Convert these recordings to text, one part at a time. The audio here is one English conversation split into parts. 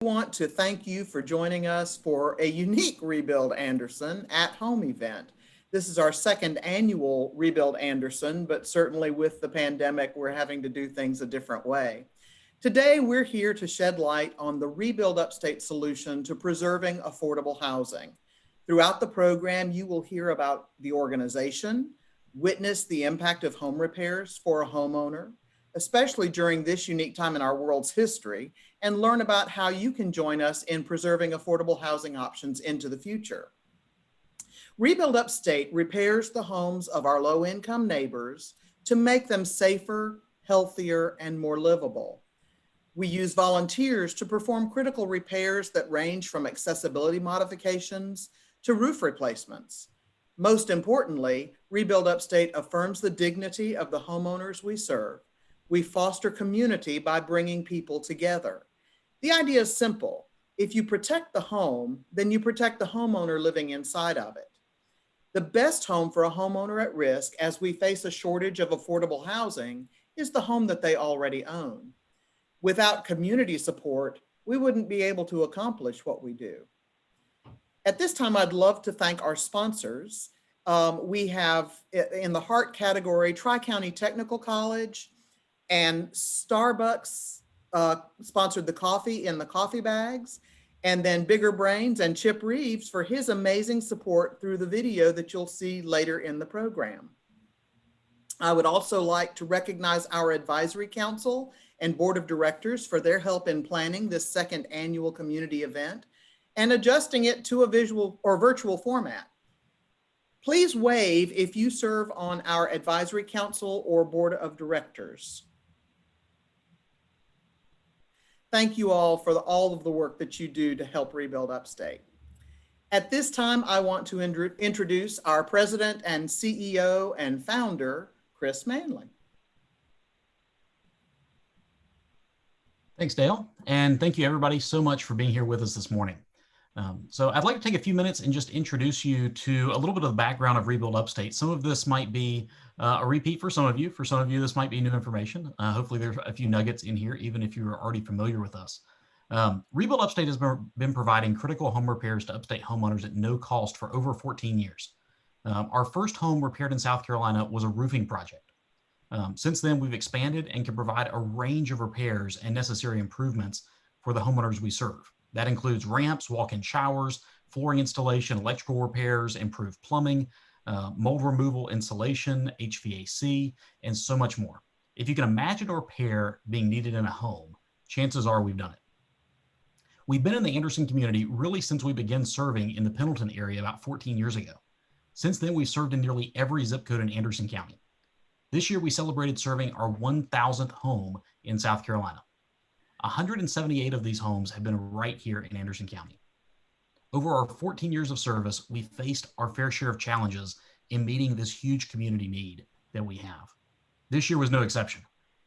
Want to thank you for joining us for a unique Rebuild Anderson at home event. This is our second annual Rebuild Anderson, but certainly with the pandemic, we're having to do things a different way. Today, we're here to shed light on the Rebuild Upstate solution to preserving affordable housing. Throughout the program, you will hear about the organization, witness the impact of home repairs for a homeowner, especially during this unique time in our world's history, and learn about how you can join us in preserving affordable housing options into the future. Rebuild Upstate repairs the homes of our low-income neighbors to make them safer, healthier, and more livable. We use volunteers to perform critical repairs that range from accessibility modifications to roof replacements. Most importantly, Rebuild Upstate affirms the dignity of the homeowners we serve. We foster community by bringing people together. The idea is simple. If you protect the home, then you protect the homeowner living inside of it. The best home for a homeowner at risk as we face a shortage of affordable housing is the home that they already own. Without community support, we wouldn't be able to accomplish what we do. At this time, I'd love to thank our sponsors. We have in the Heart category, Tri-County Technical College and Starbucks sponsored the coffee in the coffee bags, and then Bigger Brains and Chip Reeves for his amazing support through the video that you'll see later in the program. I would also like to recognize our advisory council and board of directors for their help in planning this second annual community event and adjusting it to a visual or virtual format. Please wave if you serve on our advisory council or board of directors. Thank you all for all of the work that you do to help Rebuild Upstate. At this time, I want to introduce our president and CEO and founder, Chris Manley. Thanks, Dale. And thank you everybody so much for being here with us this morning. So I'd like to take a few minutes and just introduce you to a little bit of the background of Rebuild Upstate. Some of this might be a repeat for some of you. For some of you, this might be new information. Hopefully there's a few nuggets in here, even if you are already familiar with us. Rebuild Upstate has been providing critical home repairs to upstate homeowners at no cost for over 14 years. Our first home repaired in South Carolina was a roofing project. Since then, we've expanded and can provide a range of repairs and necessary improvements for the homeowners we serve. That includes ramps, walk-in showers, flooring installation, electrical repairs, improved plumbing, mold removal, insulation, HVAC, and so much more. If you can imagine a repair being needed in a home, chances are we've done it. We've been in the Anderson community really since we began serving in the Pendleton area about 14 years ago. Since then, we've served in nearly every zip code in Anderson County. This year, we celebrated serving our 1,000th home in South Carolina. 178 of these homes have been right here in Anderson County. Over our 14 years of service, we faced our fair share of challenges in meeting this huge community need that we have. This year was no exception.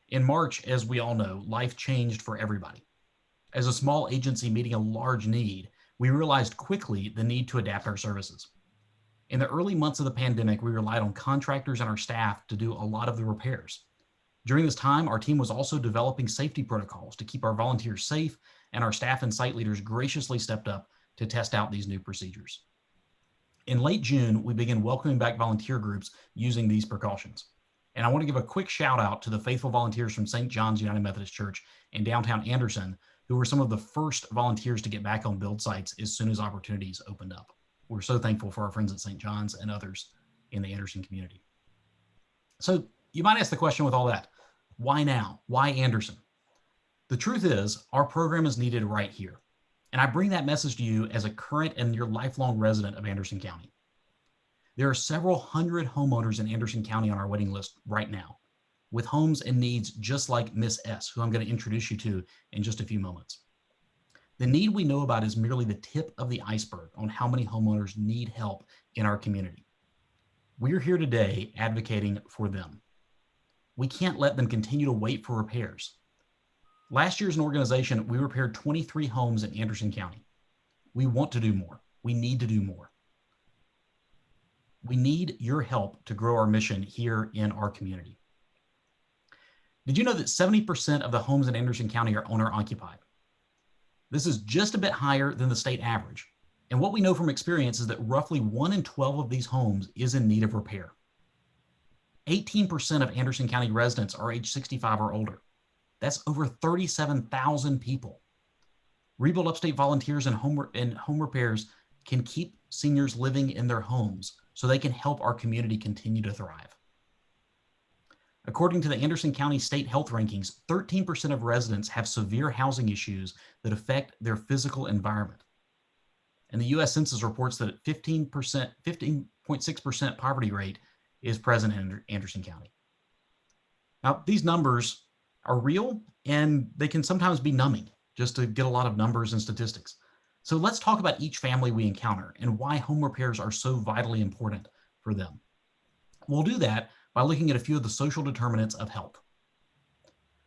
In March, as we all know, life changed for everybody. As a small agency meeting a large need, we realized quickly the need to adapt our services. In the early months of the pandemic, we relied on contractors and our staff to do a lot of the repairs. During this time, our team was also developing safety protocols to keep our volunteers safe, and our staff and site leaders graciously stepped up to test out these new procedures. In late June, we began welcoming back volunteer groups using these precautions. And I want to give a quick shout out to the faithful volunteers from St. John's United Methodist Church in downtown Anderson, who were some of the first volunteers to get back on build sites as soon as opportunities opened up. We're so thankful for our friends at St. John's and others in the Anderson community. So you might ask the question with all that, why now? Why Anderson? The truth is, our program is needed right here. And I bring that message to you as a current and your lifelong resident of Anderson County. There are several hundred homeowners in Anderson County on our waiting list right now, with homes and needs just like Miss S, who I'm going to introduce you to in just a few moments. The need we know about is merely the tip of the iceberg on how many homeowners need help in our community. We're here today advocating for them. We can't let them continue to wait for repairs. Last year as an organization, we repaired 23 homes in Anderson County. We want to do more. We need to do more. We need your help to grow our mission here in our community. Did you know that 70% of the homes in Anderson County are owner occupied? This is just a bit higher than the state average. And what we know from experience is that roughly 1 in 12 of these homes is in need of repair. 18% of Anderson County residents are age 65 or older. That's over 37,000 people. Rebuild Upstate volunteers and home repairs can keep seniors living in their homes so they can help our community continue to thrive. According to the Anderson County State Health Rankings, 13% of residents have severe housing issues that affect their physical environment. And the U.S. Census reports that 15.6% poverty rate is present in Anderson County. Now, these numbers are real, and they can sometimes be numbing just to get a lot of numbers and statistics. So let's talk about each family we encounter and why home repairs are so vitally important for them. We'll do that by looking at a few of the social determinants of health.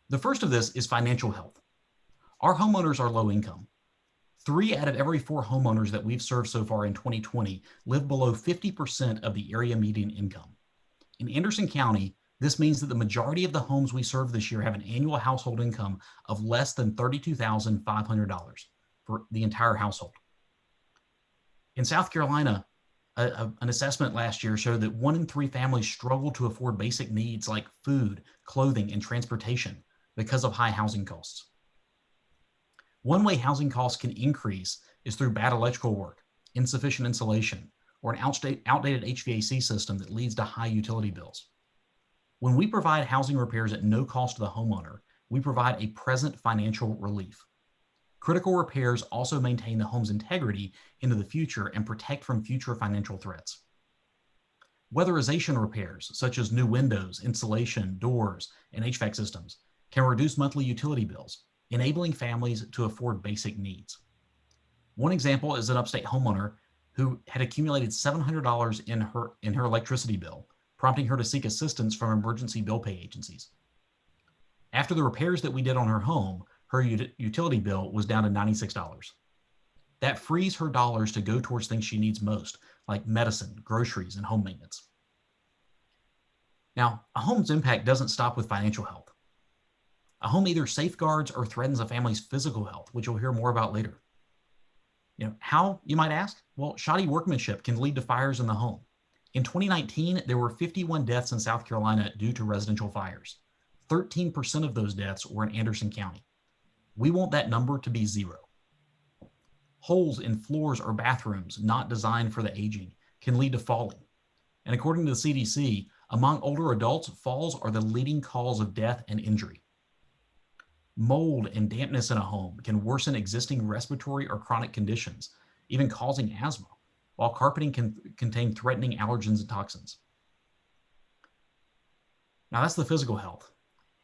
The first of this is financial health. Our homeowners are low income. 3 out of every 4 homeowners that we've served so far in 2020 live below 50% of the area median income. In Anderson County, this means that the majority of the homes we serve this year have an annual household income of less than $32,500 for the entire household. In South Carolina, an assessment last year showed that 1 in 3 families struggle to afford basic needs like food, clothing, and transportation because of high housing costs. One way housing costs can increase is through bad electrical work, insufficient insulation, or an outdated HVAC system that leads to high utility bills. When we provide housing repairs at no cost to the homeowner, we provide a present financial relief. Critical repairs also maintain the home's integrity into the future and protect from future financial threats. Weatherization repairs, such as new windows, insulation, doors, and HVAC systems, can reduce monthly utility bills, enabling families to afford basic needs. One example is an upstate homeowner who had accumulated $700 in her electricity bill, prompting her to seek assistance from emergency bill pay agencies. After the repairs that we did on her home, her utility bill was down to $96. That frees her dollars to go towards things she needs most, like medicine, groceries, and home maintenance. Now, a home's impact doesn't stop with financial health. A home either safeguards or threatens a family's physical health, which you'll hear more about later. How, you might ask? Well, shoddy workmanship can lead to fires in the home. In 2019, there were 51 deaths in South Carolina due to residential fires. 13% of those deaths were in Anderson County. We want that number to be 0. Holes in floors or bathrooms not designed for the aging can lead to falling. And according to the CDC, among older adults, falls are the leading cause of death and injury. Mold and dampness in a home can worsen existing respiratory or chronic conditions, even causing asthma, while carpeting can contain threatening allergens and toxins. Now that's the physical health.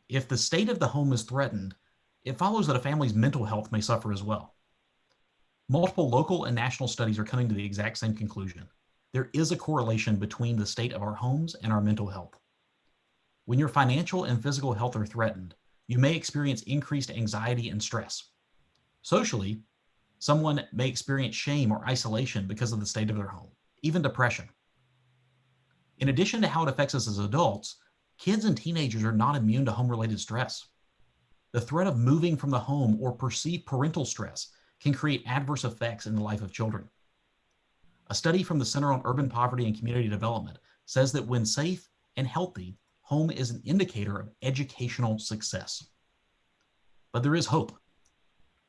If the state of the home is threatened, it follows that a family's mental health may suffer as well. Multiple local and national studies are coming to the exact same conclusion. There is a correlation between the state of our homes and our mental health. When your financial and physical health are threatened, you may experience increased anxiety and stress. Socially, someone may experience shame or isolation because of the state of their home, even depression. In addition to how it affects us as adults, kids and teenagers are not immune to home-related stress. The threat of moving from the home or perceived parental stress can create adverse effects in the life of children. A study from the Center on Urban Poverty and Community Development says that when safe and healthy, home is an indicator of educational success. But there is hope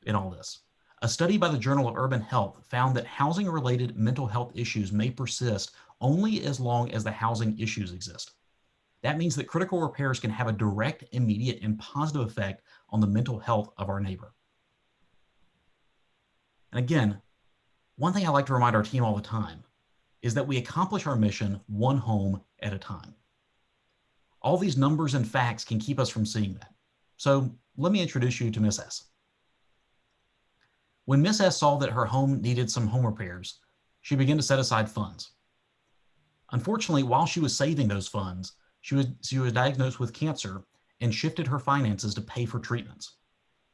in all this. A study by the Journal of Urban Health found that housing-related mental health issues may persist only as long as the housing issues exist. That means that critical repairs can have a direct, immediate, and positive effect on the mental health of our neighbor. And again, one thing I like to remind our team all the time is that we accomplish our mission one home at a time. All these numbers and facts can keep us from seeing that. So let me introduce you to Miss S. When Miss S saw that her home needed some home repairs, she began to set aside funds. Unfortunately, while she was saving those funds, she was diagnosed with cancer and shifted her finances to pay for treatments.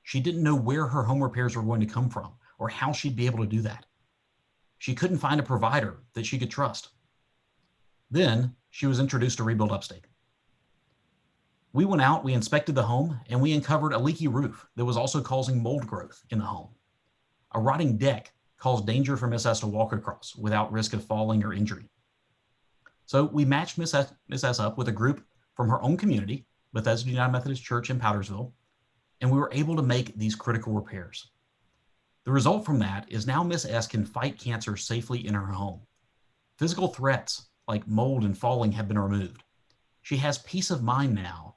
She didn't know where her home repairs were going to come from or how she'd be able to do that. She couldn't find a provider that she could trust. Then she was introduced to Rebuild Upstate. We went out, we inspected the home, and we uncovered a leaky roof that was also causing mold growth in the home. A rotting deck caused danger for Miss S to walk across without risk of falling or injury. So we matched Miss S up with a group from her own community, Bethesda United Methodist Church in Powdersville, and we were able to make these critical repairs. The result from that is now Miss S can fight cancer safely in her home. Physical threats like mold and falling have been removed. She has peace of mind now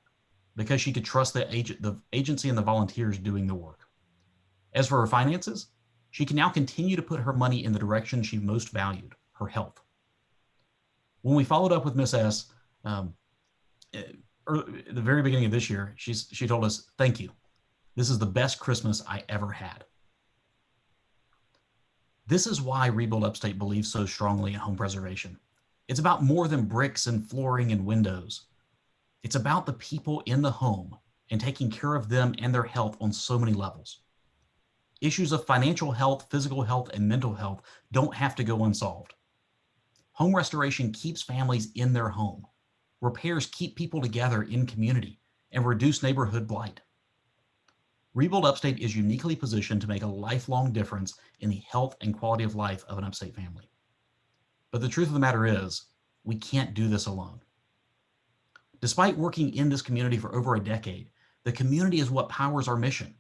because she could trust the agency and the volunteers doing the work. As for her finances, she can now continue to put her money in the direction she most valued, her health. When we followed up with Miss S at the very beginning of this year, she told us, "Thank you. This is the best Christmas I ever had." This is why Rebuild Upstate believes so strongly in home preservation. It's about more than bricks and flooring and windows. It's about the people in the home and taking care of them and their health on so many levels. Issues of financial health, physical health, and mental health don't have to go unsolved. Home restoration keeps families in their home. Repairs keep people together in community and reduce neighborhood blight. Rebuild Upstate is uniquely positioned to make a lifelong difference in the health and quality of life of an Upstate family. But the truth of the matter is, we can't do this alone. Despite working in this community for over a decade, the community is what powers our mission.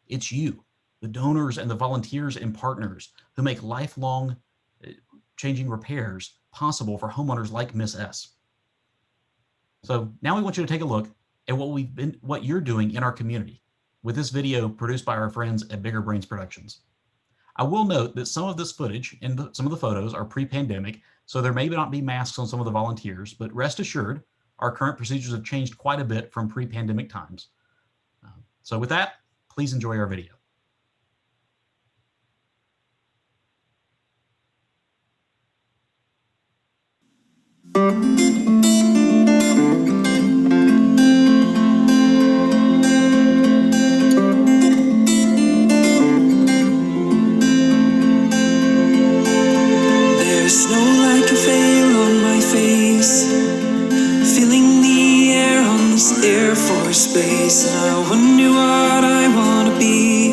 It's you, the donors and the volunteers and partners who make lifelong changing repairs possible for homeowners like Miss S. So now we want you to take a look at what you're doing in our community with this video produced by our friends at Bigger Brains Productions. I will note that some of this footage and some of the photos are pre-pandemic, so there may not be masks on some of the volunteers, but rest assured, our current procedures have changed quite a bit from pre-pandemic times. So with that, please enjoy our video. Space, and I wonder what I want to be.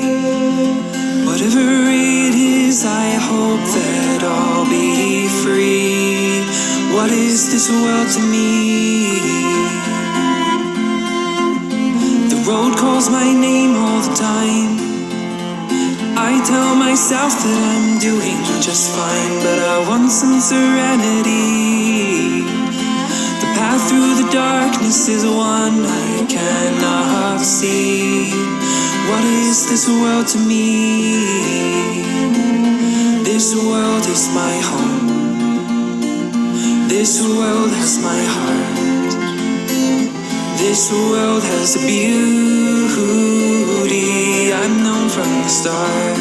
Whatever it is, I hope that I'll be free. What is this world to me? The road calls my name all the time. I tell myself that I'm doing just fine, but I want some serenity. The path through the darkness is one I cannot see. What is this world to me? This world is my home. This world has my heart. This world has a beauty I've known from the start.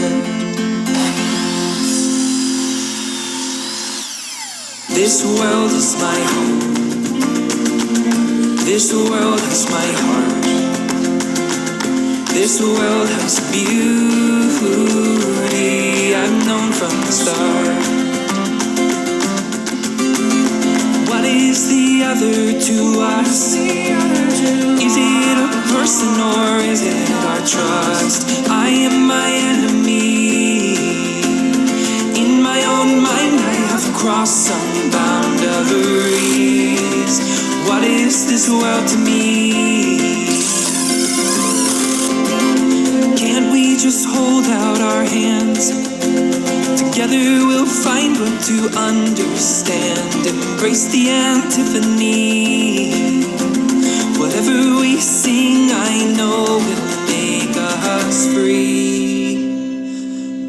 This world is my home. This world has my heart. This world has beauty I've known from the start. What is the other to us? Is it a person or is it our trust? I am my enemy. In my own mind I have crossed some boundaries. What is this world to me? Can't we just hold out our hands? Together we'll find what to understand. Embrace the antiphony. Whatever we sing, I know will make us free.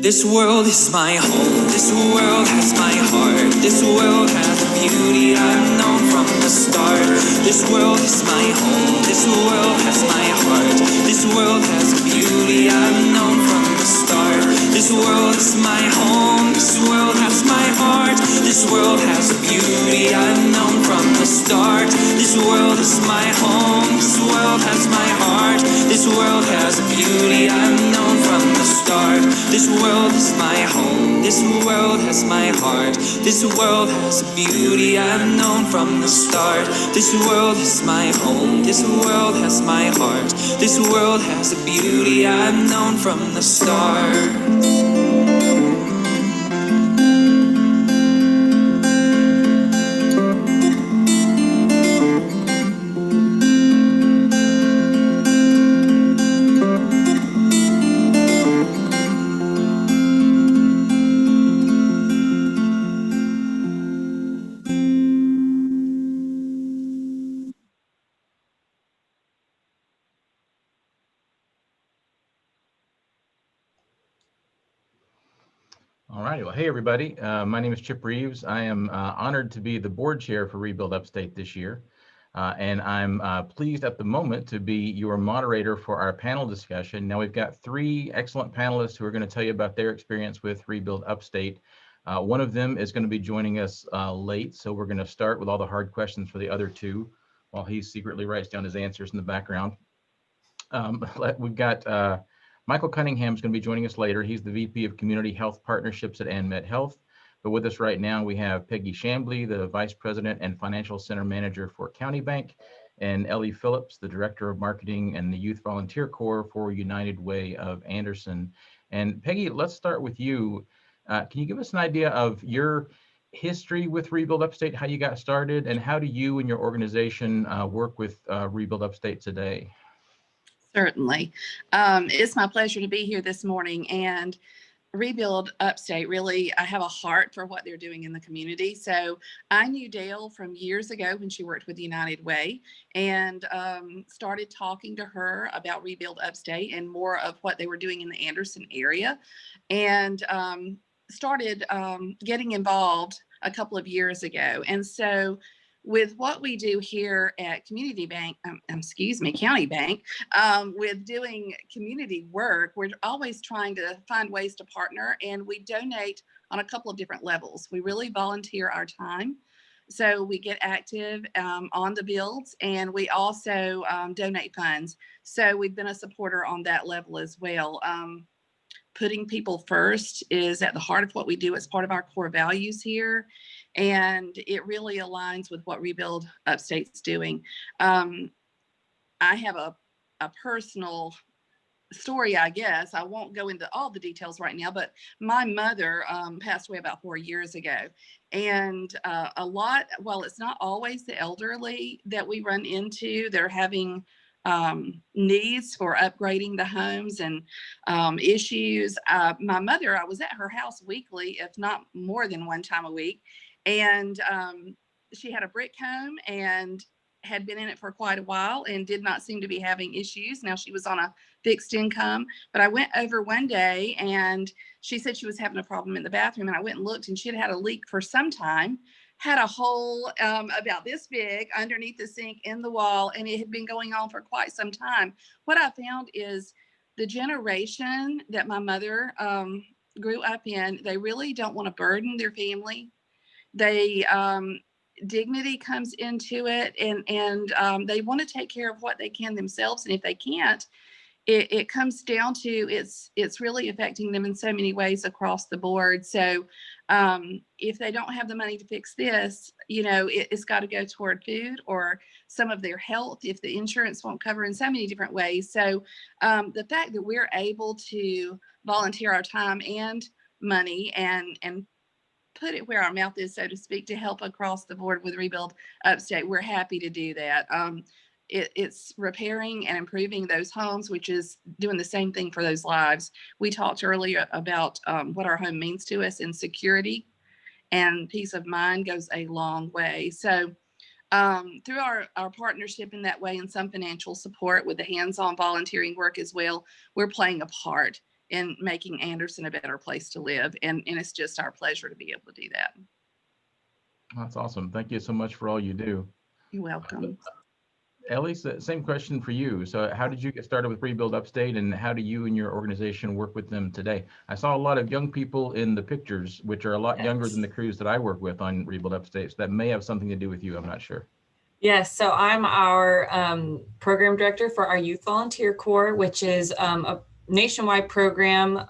This world is my home. This world has my heart. This world has a beauty I've known from the start. This world is my home. This world has my heart. This world has a beauty I've known from the start. This world is my home. This world has my heart. This world has a beauty I've known from the start. This world is my home. This world has my heart. This world has a beauty I've known from the start. This world is my home. This world has my heart. This world has a beauty I've known from the start. This world is my home. This world has my heart. This world has a beauty I've known from the start. All righty. Well, hey, everybody. My name is Chip Reeves. I am honored to be the board chair for Rebuild Upstate this year. And I'm pleased at the moment to be your moderator for our panel discussion. Now, we've got three excellent panelists who are going to tell you about their experience with Rebuild Upstate. One of them is going to be joining us late, so we're going to start with all the hard questions for the other two while he secretly writes down his answers in the background. We've got Michael Cunningham is going to be joining us later. He's the VP of Community Health Partnerships at AnMed Health. But with us right now, we have Peggy Chambly, the Vice President and Financial Center Manager for County Bank, and Ellie Phillips, the Director of Marketing and the Youth Volunteer Corps for United Way of Anderson. And Peggy, let's start with you. Can you give us an idea of your history with Rebuild Upstate, how you got started, and how do you and your organization work with Rebuild Upstate today? Certainly. It's my pleasure to be here this morning, and Rebuild Upstate, really, I have a heart for what they're doing in the community. So I knew Dale from years ago when she worked with United Way, and started talking to her about Rebuild Upstate and more of what they were doing in the Anderson area, and started getting involved a couple of years ago. And so with what we do here at County Bank, with doing community work, we're always trying to find ways to partner, and we donate on a couple of different levels. We really volunteer our time, so we get active on the builds, and we also donate funds. So we've been a supporter on that level as well. Putting people first is at the heart of what we do. It's part of our core values here, and it really aligns with what Rebuild Upstate's doing. I have a personal story, I guess. I won't go into all the details right now, but my mother passed away about 4 years ago. And while it's not always the elderly that we run into, they're having needs for upgrading the homes and issues. My mother, I was at her house weekly, if not more than one time a week. And she had a brick home and had been in it for quite a while and did not seem to be having issues. Now she was on a fixed income, but I went over one day and she said she was having a problem in the bathroom, and I went and looked, and she had had a leak for some time, had a hole about this big underneath the sink in the wall, and it had been going on for quite some time. What I found is the generation that my mother grew up in, they really don't want to burden their family. They dignity comes into it, and they want to take care of what they can themselves, and if they can't, it comes down to it's really affecting them in so many ways across the board. So if they don't have the money to fix this, it's got to go toward food or some of their health if the insurance won't cover, in so many different ways. So the fact that we're able to volunteer our time and money and put it where our mouth is, so to speak, to help across the board with Rebuild Upstate, we're happy to do that. It's repairing and improving those homes, which is doing the same thing for those lives. We talked earlier about what our home means to us, and security and peace of mind goes a long way. So through our partnership in that way, and some financial support with the hands-on volunteering work as well, we're playing a part in making Anderson a better place to live. And it's just our pleasure to be able to do that. That's awesome. Thank you so much for all you do. You're welcome. Ellie, same question for you. So how did you get started with Rebuild Upstate, and how do you and your organization work with them today? I saw a lot of young people in the pictures, which are a lot younger than the crews that I work with on Rebuild Upstate. So that may have something to do with you. I'm not sure. Yes, so I'm our program director for our Youth Volunteer Corps, which is a nationwide program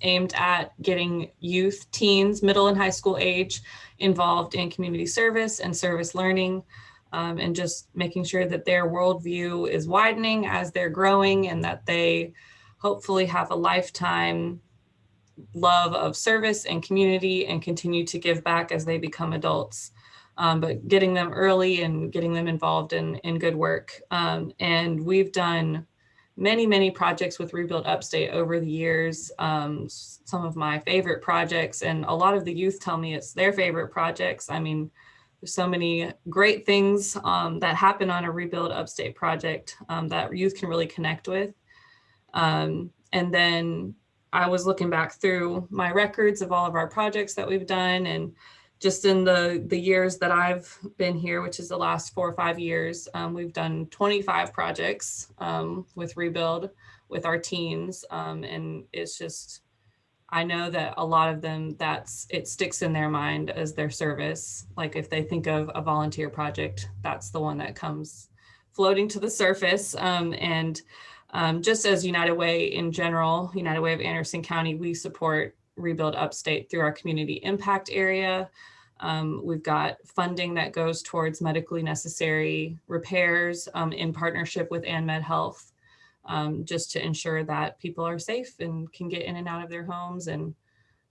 aimed at getting youth, teens, middle and high school age involved in community service and service learning. And just making sure that their worldview is widening as they're growing, and that they hopefully have a lifetime love of service and community and continue to give back as they become adults. But getting them early and getting them involved in good work. And we've done many, many projects with Rebuild Upstate over the years. Some of my favorite projects, and a lot of the youth tell me it's their favorite projects. I mean, there's so many great things that happen on a Rebuild Upstate project that youth can really connect with. And then I was looking back through my records of all of our projects that we've done, and just in the years that I've been here, which is the last 4 or 5 years, we've done 25 projects with Rebuild with our teens, and it's just, I know that a lot of them, it sticks in their mind as their service. Like if they think of a volunteer project, that's the one that comes floating to the surface. Just as United Way in general, United Way of Anderson County, we support Rebuild Upstate through our community impact area. We've got funding that goes towards medically necessary repairs in partnership with ANMed Health, just to ensure that people are safe and can get in and out of their homes and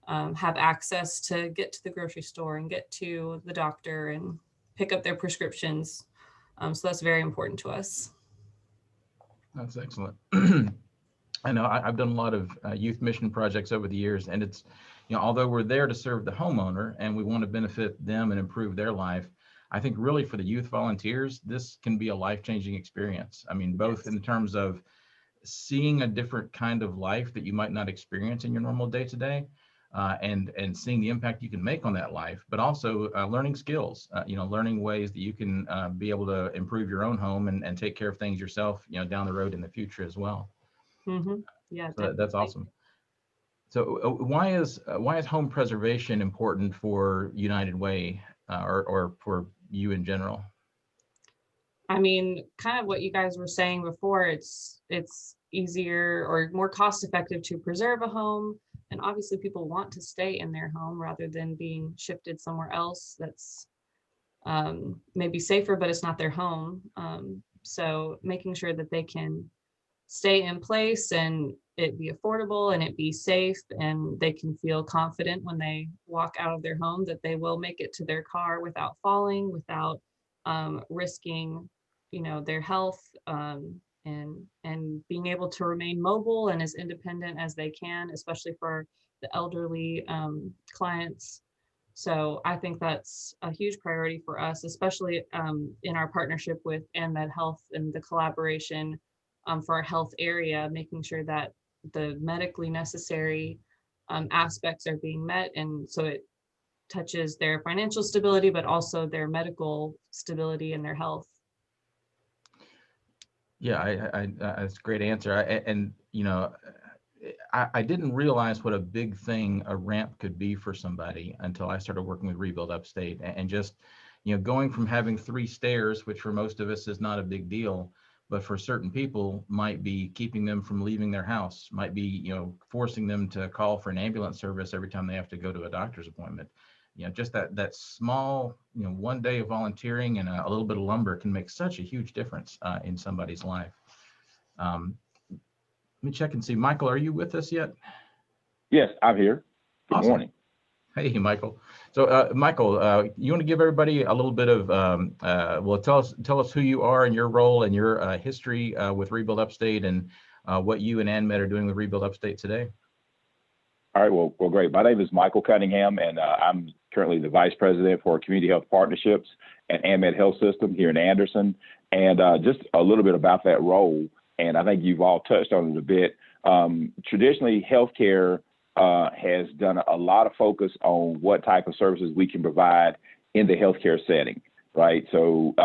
have access to get to the grocery store and get to the doctor and pick up their prescriptions. So that's very important to us. That's excellent. I know I've done a lot of youth mission projects over the years, and it's, although we're there to serve the homeowner and we want to benefit them and improve their life, I think really for the youth volunteers, this can be a life-changing experience. I mean, both in terms of seeing a different kind of life that you might not experience in your normal day-to-day, and seeing the impact you can make on that life, but also learning skills, learning ways that you can be able to improve your own home and take care of things yourself, down the road in the future as well. Mm-hmm. Yeah, so that's awesome. So why is home preservation important for United Way or for you in general? I mean, kind of what you guys were saying before, it's easier or more cost effective to preserve a home. And obviously people want to stay in their home rather than being shifted somewhere else that's maybe safer, but it's not their home. So making sure that they can stay in place and it be affordable and it be safe and they can feel confident when they walk out of their home that they will make it to their car without falling, without risking, their health, and being able to remain mobile and as independent as they can, especially for the elderly clients. So I think that's a huge priority for us, especially in our partnership with ANMed Health and the collaboration for our health area, making sure that the medically necessary aspects are being met. And so it touches their financial stability, but also their medical stability and their health. Yeah, that's a great answer. I didn't realize what a big thing a ramp could be for somebody until I started working with Rebuild Upstate, and just, going from having 3 stairs, which for most of us is not a big deal, but for certain people might be keeping them from leaving their house, might be, forcing them to call for an ambulance service every time they have to go to a doctor's appointment. Just that small, one day of volunteering and a little bit of lumber can make such a huge difference in somebody's life. Let me check and see. Michael, are you with us yet? Yes, I'm here. Good Awesome. morning. Hey, Michael. So, Michael, you want to give everybody a little bit of, tell us who you are and your role and your history with Rebuild Upstate and what you and ANMed are doing with Rebuild Upstate today. All right, well, great. My name is Michael Cunningham, and I'm currently the Vice President for Community Health Partnerships at ANMed Health System here in Anderson. And just a little bit about that role, and I think you've all touched on it a bit. Traditionally, healthcare has done a lot of focus on what type of services we can provide in the healthcare setting, right? So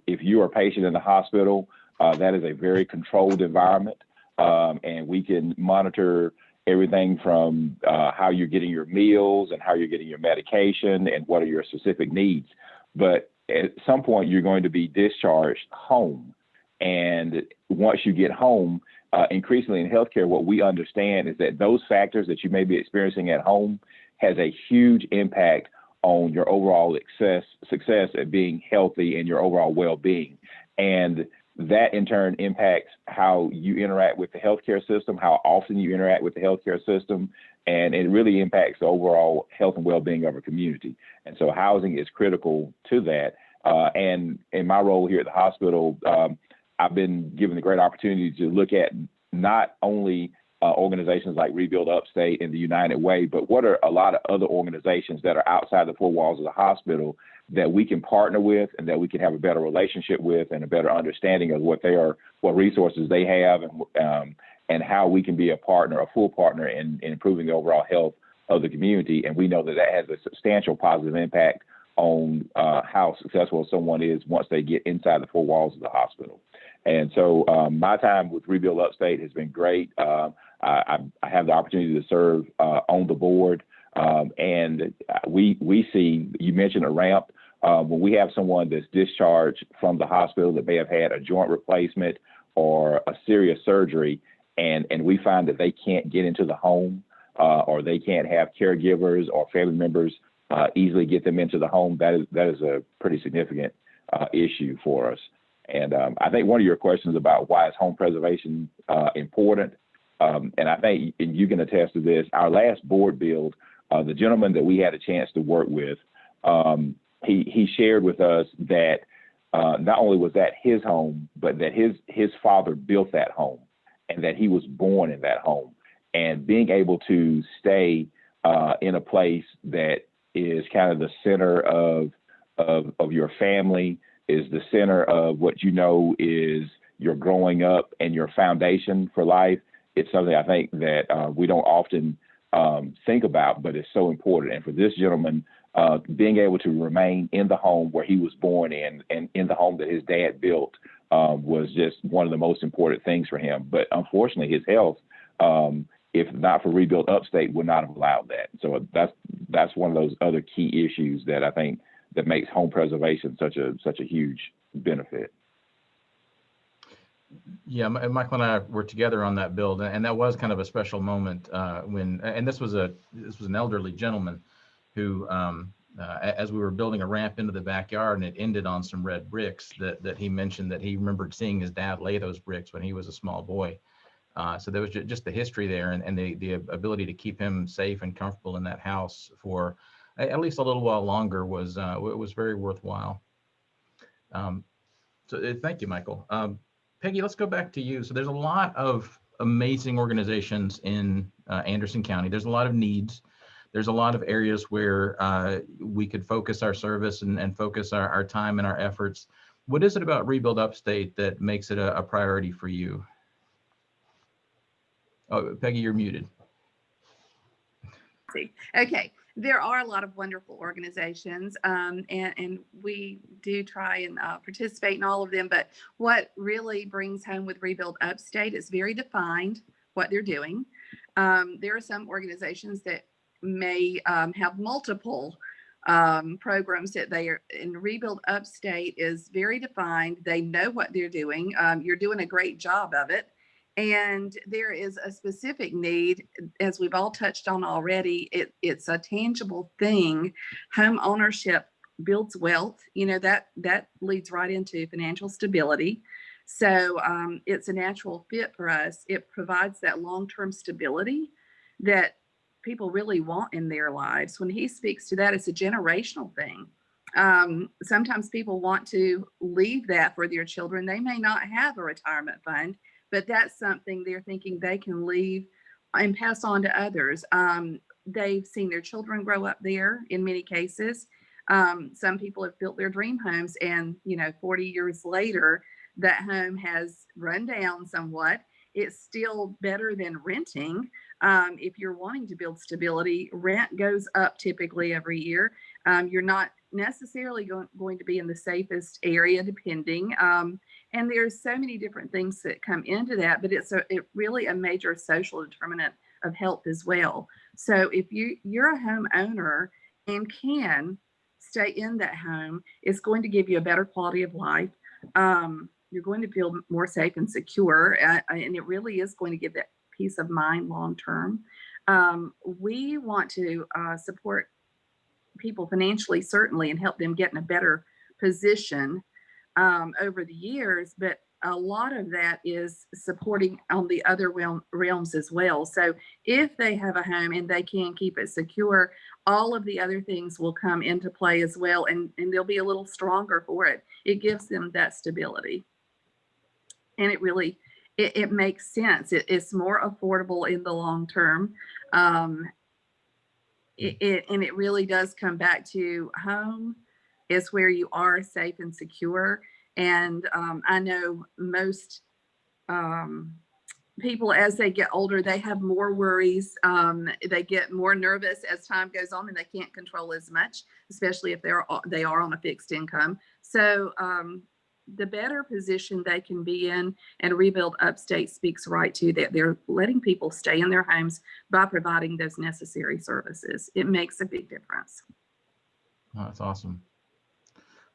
if you are a patient in the hospital, that is a very controlled environment, and we can monitor everything from how you're getting your meals and how you're getting your medication and what are your specific needs. But at some point, you're going to be discharged home. And once you get home, increasingly in healthcare, what we understand is that those factors that you may be experiencing at home has a huge impact on your overall success at being healthy and your overall well-being. And that in turn impacts how you interact with the healthcare system, how often you interact with the healthcare system, and it really impacts the overall health and well-being of a community. And so housing is critical to that. And in my role here at the hospital, I've been given the great opportunity to look at not only organizations like Rebuild Upstate and the United Way, but what are a lot of other organizations that are outside the 4 walls of the hospital that we can partner with and that we can have a better relationship with and a better understanding of what resources they have and how we can be a partner, a full partner in improving the overall health of the community. And we know that that has a substantial positive impact on how successful someone is once they get inside the four walls of the hospital. And so my time with Rebuild Upstate has been great. I have the opportunity to serve on the board. And we see, you mentioned a ramp. When we have someone that's discharged from the hospital that may have had a joint replacement or a serious surgery, and we find that they can't get into the home or they can't have caregivers or family members easily get them into the home, that is a pretty significant issue for us. And I think one of your questions about why is home preservation important, and I think and you can attest to this, our last board build, the gentleman that we had a chance to work with, he shared with us that not only was that his home, but that his father built that home and that he was born in that home. And being able to stay in a place that is kind of the center of your family, is the center of what you know is your growing up and your foundation for life. It's something I think that we don't often think about, but it's so important. And for this gentleman, being able to remain in the home where he was born in and in the home that his dad built was just one of the most important things for him. But unfortunately, his health, if not for Rebuild Upstate, would not have allowed that. So that's one of those other key issues that I think that makes home preservation such a huge benefit. Yeah, Michael and I were together on that build, and that was kind of a special moment when, and this was an elderly gentleman who, as we were building a ramp into the backyard, and it ended on some red bricks that he mentioned that he remembered seeing his dad lay those bricks when he was a small boy. So there was just the history there, and the ability to keep him safe and comfortable in that house for at least a little while longer was very worthwhile. So thank you, Michael. Peggy, let's go back to you. So there's a lot of amazing organizations in Anderson County. There's a lot of needs. There's a lot of areas where we could focus our service and focus our time and our efforts. What is it about Rebuild Upstate that makes it a priority for you? Oh, Peggy, you're muted. Okay, there are a lot of wonderful organizations, and we do try and participate in all of them. But what really brings home with Rebuild Upstate is very defined what they're doing. There are some organizations that may have multiple programs that they are in. Rebuild Upstate is very defined. They know what they're doing. You're doing a great job of it. And there is a specific need, as we've all touched on already. It's a tangible thing. Home ownership builds wealth. You know, that leads right into financial stability. So it's a natural fit for us. It provides that long-term stability that people really want in their lives. When he speaks to that, it's a generational thing. Sometimes people want to leave that for their children. They may not have a retirement fund, but that's something they're thinking they can leave and pass on to others. They've seen their children grow up there in many cases. Some people have built their dream homes, and 40 years later, that home has run down somewhat. It's still better than renting. If you're wanting to build stability, rent goes up typically every year. You're not necessarily going to be in the safest area, depending. And there's so many different things that come into that, but it's really a major social determinant of health as well. So if you're a homeowner and can stay in that home, it's going to give you a better quality of life. You're going to feel more safe and secure, and it really is going to give that peace of mind long term. We want to support people financially, certainly, and help them get in a better position over the years, but a lot of that is supporting on the other realms as well. So if they have a home and they can keep it secure, all of the other things will come into play as well, and they'll be a little stronger for it. It gives them that stability. And it really, it makes sense. It's more affordable in the long term. And it really does come back to home is where you are safe and secure. And I know most people, as they get older, they have more worries. They get more nervous as time goes on, and they can't control as much, especially if they are on a fixed income. So the better position they can be in, and Rebuild Upstate speaks right to that, they're letting people stay in their homes by providing those necessary services. It makes a big difference. Oh, that's awesome.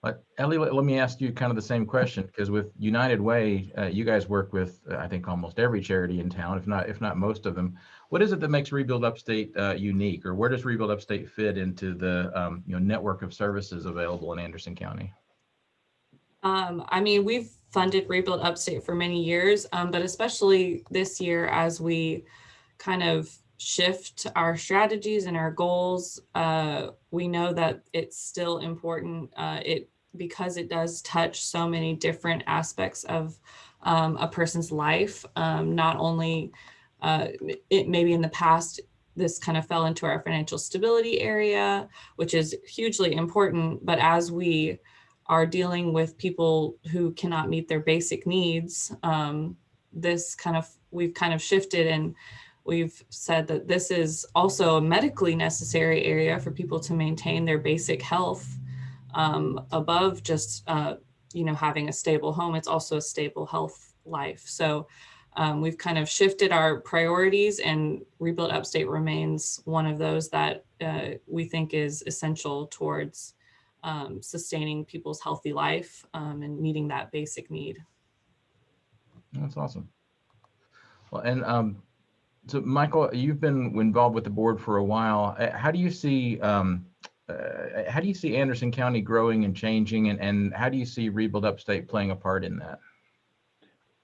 But Ellie, let me ask you kind of the same question, because with United Way, you guys work with, I think, almost every charity in town, if not most of them. What is it that makes Rebuild Upstate unique, or where does Rebuild Upstate fit into the network of services available in Anderson County? I mean, we've funded Rebuild Upstate for many years, but especially this year as we kind of shift our strategies and our goals, we know that it's still important. Because it does touch so many different aspects of a person's life. Not only it maybe in the past, this kind of fell into our financial stability area, which is hugely important. But as we are dealing with people who cannot meet their basic needs, we've kind of shifted, and we've said that this is also a medically necessary area for people to maintain their basic health. Above just, having a stable home, it's also a stable health life. So we've kind of shifted our priorities, and Rebuild Upstate remains one of those that we think is essential towards sustaining people's healthy life and meeting that basic need. That's awesome. Well, and so Michael, you've been involved with the board for a while. How do you see Anderson County growing and changing, and how do you see Rebuild Upstate playing a part in that?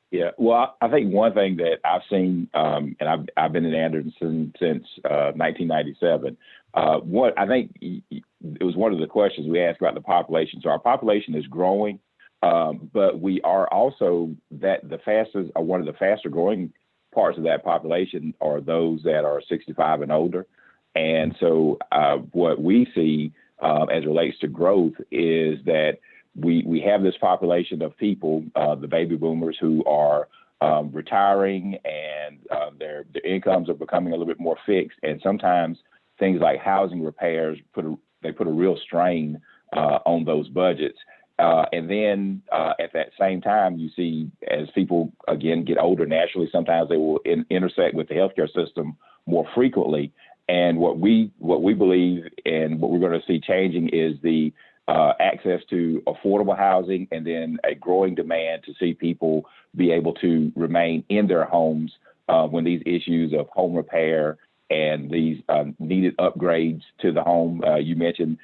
Yeah, well, I think one thing that I've seen, and I've been in Anderson since 1997. I think it was one of the questions we asked about the population. So our population is growing, but we are also one of the faster growing parts of that population are those that are 65 and older. And so what we see as it relates to growth is that we have this population of people, the baby boomers, who are retiring, and their incomes are becoming a little bit more fixed. And sometimes things like housing repairs put a real strain on those budgets. And then at that same time, you see, as people, again, get older, naturally, sometimes they will intersect with the healthcare system more frequently. And what we believe and what we're going to see changing is the access to affordable housing, and then a growing demand to see people be able to remain in their homes when these issues of home repair and these needed upgrades to the home. You mentioned,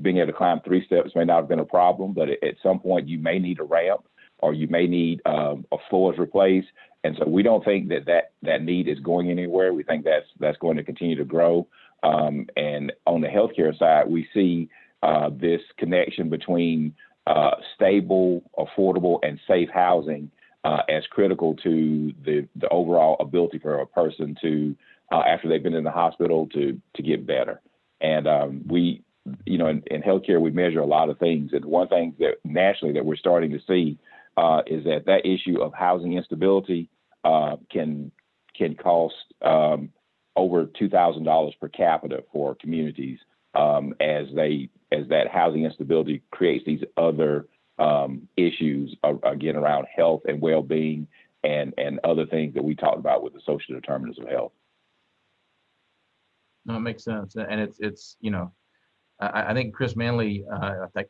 being able to climb 3 steps may not have been a problem, but at some point you may need a ramp, or you may need a floors replaced. And so we don't think that need is going anywhere. We think that's going to continue to grow. And on the healthcare side, we see this connection between stable, affordable, and safe housing as critical to the overall ability for a person to, after they've been in the hospital, to get better. And we, in healthcare, we measure a lot of things. And one thing that nationally that we're starting to see is that issue of housing instability can cost over $2,000 per capita for communities as that housing instability creates these other issues, again, around health and well-being and other things that we talked about with the social determinants of health. No, it makes sense. And it's I think Chris Manley,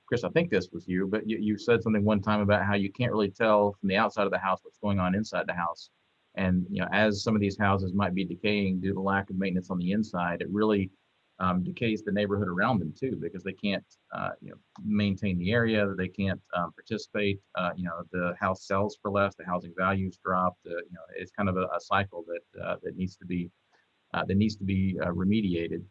Chris, I think this was you, but you said something one time about how you can't really tell from the outside of the house what's going on inside the house. And, as some of these houses might be decaying due to lack of maintenance on the inside, it really decays the neighborhood around them too, because they can't, maintain the area, they can't participate. The house sells for less, the housing values drop. It's kind of a cycle that needs to be remediated.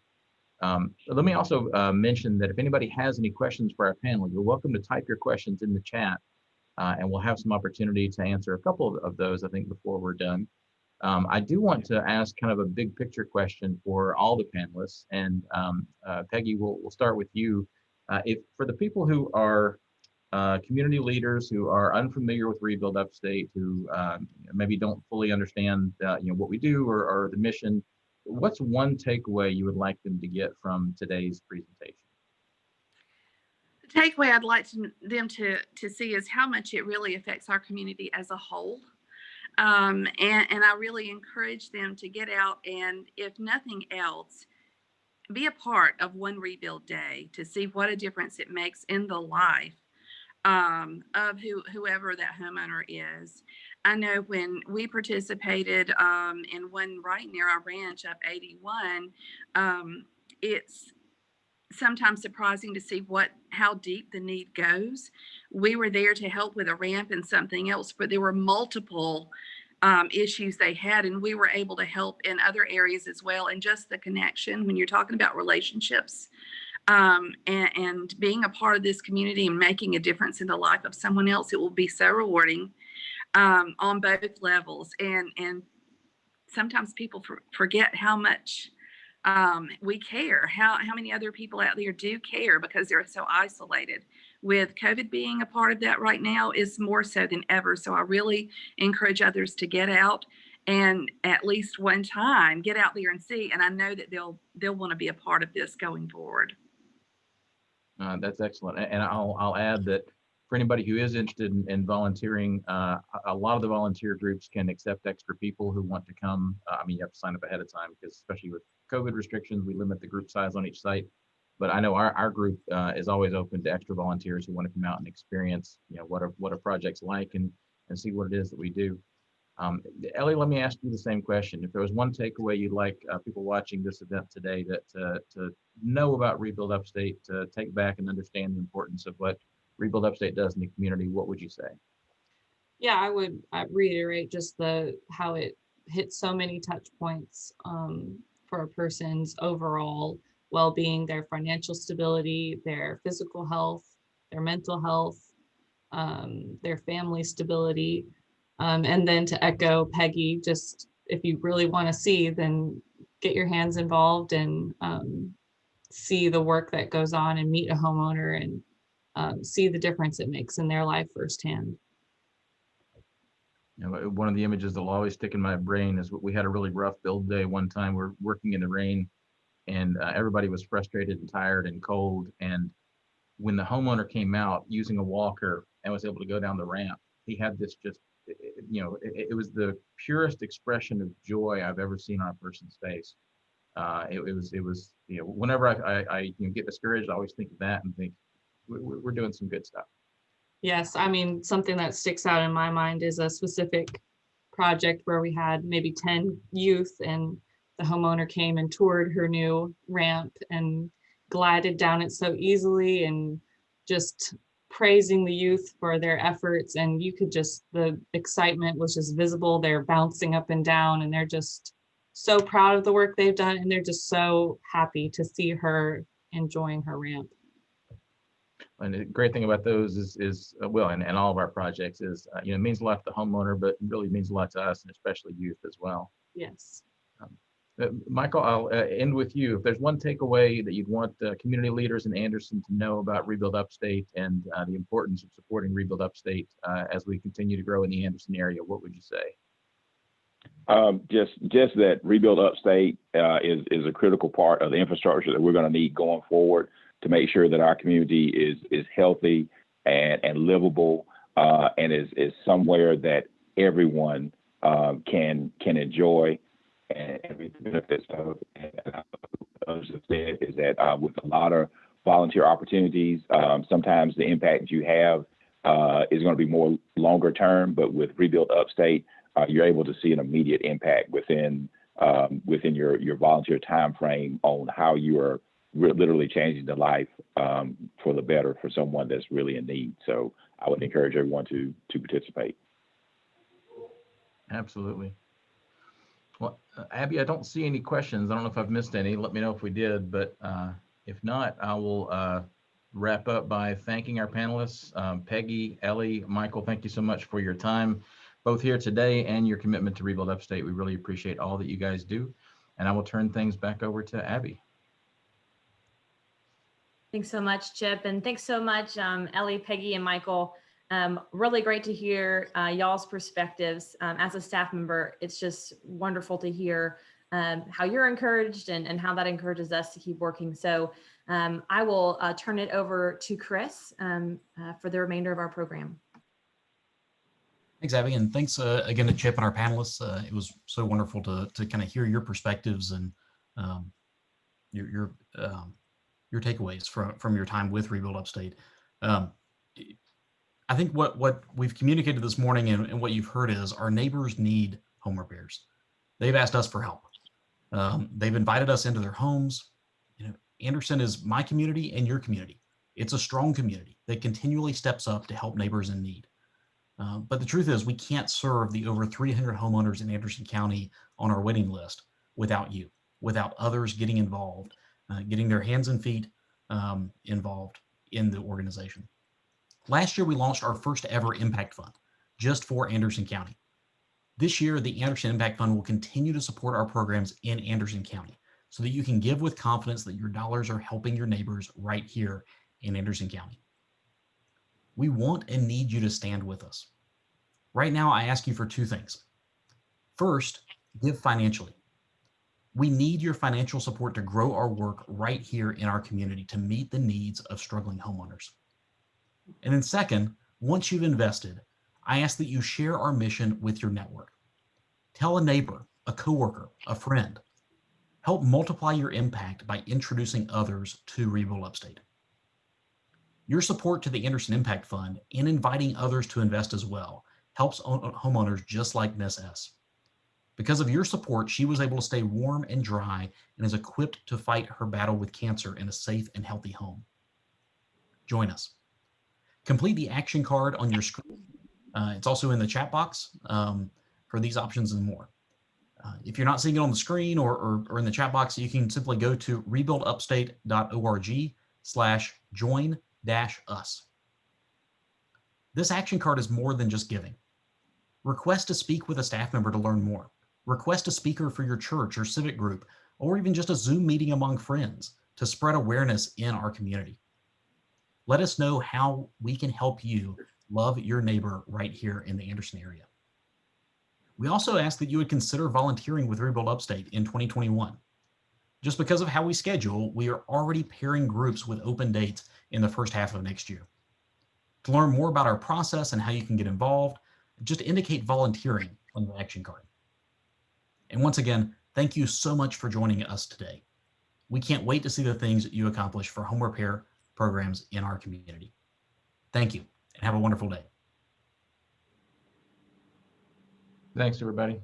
Let me also mention that if anybody has any questions for our panel, you're welcome to type your questions in the chat, and we'll have some opportunity to answer a couple of those, I think, before we're done. I do want to ask kind of a big picture question for all the panelists, and Peggy, we'll start with you. If for the people who are community leaders who are unfamiliar with Rebuild Upstate, who maybe don't fully understand what we do or the mission, what's one takeaway you would like them to get from today's presentation? The takeaway I'd like them to see is how much it really affects our community as a whole. And I really encourage them to get out and, if nothing else, be a part of one Rebuild Day to see what a difference it makes in the life of whoever that homeowner is. I know when we participated in one right near our ranch up 81, it's sometimes surprising to see how deep the need goes. We were there to help with a ramp and something else, but there were multiple issues they had, and we were able to help in other areas as well. And just the connection, when you're talking about relationships, and being a part of this community and making a difference in the life of someone else, it will be so rewarding on both levels. And sometimes people forget how much we care, how many other people out there do care, because they're so isolated. With COVID being a part of that right now is more so than ever. So I really encourage others to get out and at least one time get out there and see. And I know that they'll want to be a part of this going forward. That's excellent. And I'll add that for anybody who is interested in volunteering, a lot of the volunteer groups can accept extra people who want to come. I mean, you have to sign up ahead of time because, especially with COVID restrictions, we limit the group size on each site. But I know our group is always open to extra volunteers who want to come out and experience, what a project's like and see what it is that we do. Ellie, let me ask you the same question. If there was one takeaway you'd like people watching this event today to know about Rebuild Upstate, to take back and understand the importance of what Rebuild Upstate does in the community, what would you say? Yeah, I would reiterate just how it hits so many touch points for a person's overall well-being, their financial stability, their physical health, their mental health, their family stability. And then to echo Peggy, just if you really want to see, then get your hands involved and see the work that goes on and meet a homeowner and see the difference it makes in their life firsthand. One of the images that'll always stick in my brain is we had a really rough build day one time. We're working in the rain and everybody was frustrated and tired and cold. And when the homeowner came out using a walker and was able to go down the ramp, he had this it was the purest expression of joy I've ever seen on a person's face. It was whenever I get discouraged, I always think of that and think we're doing some good stuff. Yes, I mean, something that sticks out in my mind is a specific project where we had maybe 10 youth and the homeowner came and toured her new ramp and glided down it so easily and just praising the youth for their efforts. And you could the excitement was just visible. They're bouncing up and down and they're just so proud of the work they've done. And they're just so happy to see her enjoying her ramp. And the great thing about those is and all of our projects is, it means a lot to the homeowner, but really means a lot to us and especially youth as well. Yes. Michael, I'll end with you. If there's one takeaway that you'd want community leaders in Anderson to know about Rebuild Upstate and the importance of supporting Rebuild Upstate as we continue to grow in the Anderson area, what would you say? Just that Rebuild Upstate is a critical part of the infrastructure that we're going to need going forward to make sure that our community is healthy and livable and is somewhere that everyone can enjoy and every benefits of. And others have said is that with a lot of volunteer opportunities, sometimes the impact you have is going to be more longer term, but with Rebuild Upstate, you're able to see an immediate impact within your volunteer time frame on how you are literally changing the life for the better for someone that's really in need. So I would encourage everyone to participate. Absolutely. Well, Abby, I don't see any questions. I don't know if I've missed any. Let me know if we did, but if not, I will wrap up by thanking our panelists, Peggy, Ellie, Michael. Thank you so much for your time, both here today and your commitment to Rebuild Upstate. We really appreciate all that you guys do. And I will turn things back over to Abby. Thanks so much, Chip. And thanks so much, Ellie, Peggy, and Michael. Really great to hear y'all's perspectives. As a staff member, it's just wonderful to hear how you're encouraged and how that encourages us to keep working. So I will turn it over to Chris for the remainder of our program. Thanks, Abby, and thanks again to Chip and our panelists. It was so wonderful to kind of hear your perspectives and your takeaways from your time with Rebuild Upstate. I think what we've communicated this morning and what you've heard is our neighbors need home repairs. They've asked us for help. They've invited us into their homes. You know, Anderson is my community and your community. It's a strong community that continually steps up to help neighbors in need. But the truth is we can't serve the over 300 homeowners in Anderson County on our waiting list without you, without others getting involved, getting their hands and feet involved in the organization. Last year, we launched our first ever impact fund just for Anderson County. This year, the Anderson Impact Fund will continue to support our programs in Anderson County so that you can give with confidence that your dollars are helping your neighbors right here in Anderson County. We want and need you to stand with us. Right now, I ask you for two things. First, give financially. We need your financial support to grow our work right here in our community to meet the needs of struggling homeowners. And then second, once you've invested, I ask that you share our mission with your network. Tell a neighbor, a coworker, a friend. Help multiply your impact by introducing others to Rebuild Upstate. Your support to the Anderson Impact Fund and inviting others to invest as well helps homeowners just like Miss S. Because of your support, she was able to stay warm and dry and is equipped to fight her battle with cancer in a safe and healthy home. Join us. Complete the action card on your screen. It's also in the chat box for these options and more. If you're not seeing it on the screen or in the chat box, you can simply go to rebuildupstate.org/join-us. This action card is more than just giving. Request to speak with a staff member to learn more. Request a speaker for your church or civic group, or even just a Zoom meeting among friends to spread awareness in our community. Let us know how we can help you love your neighbor right here in the Anderson area. We also ask that you would consider volunteering with Rebuild Upstate in 2021. Just because of how we schedule, we are already pairing groups with open dates in the first half of next year. To learn more about our process and how you can get involved, just indicate volunteering on the action card. And once again, thank you so much for joining us today. We can't wait to see the things that you accomplish for home repair programs in our community. Thank you, and have a wonderful day. Thanks, everybody.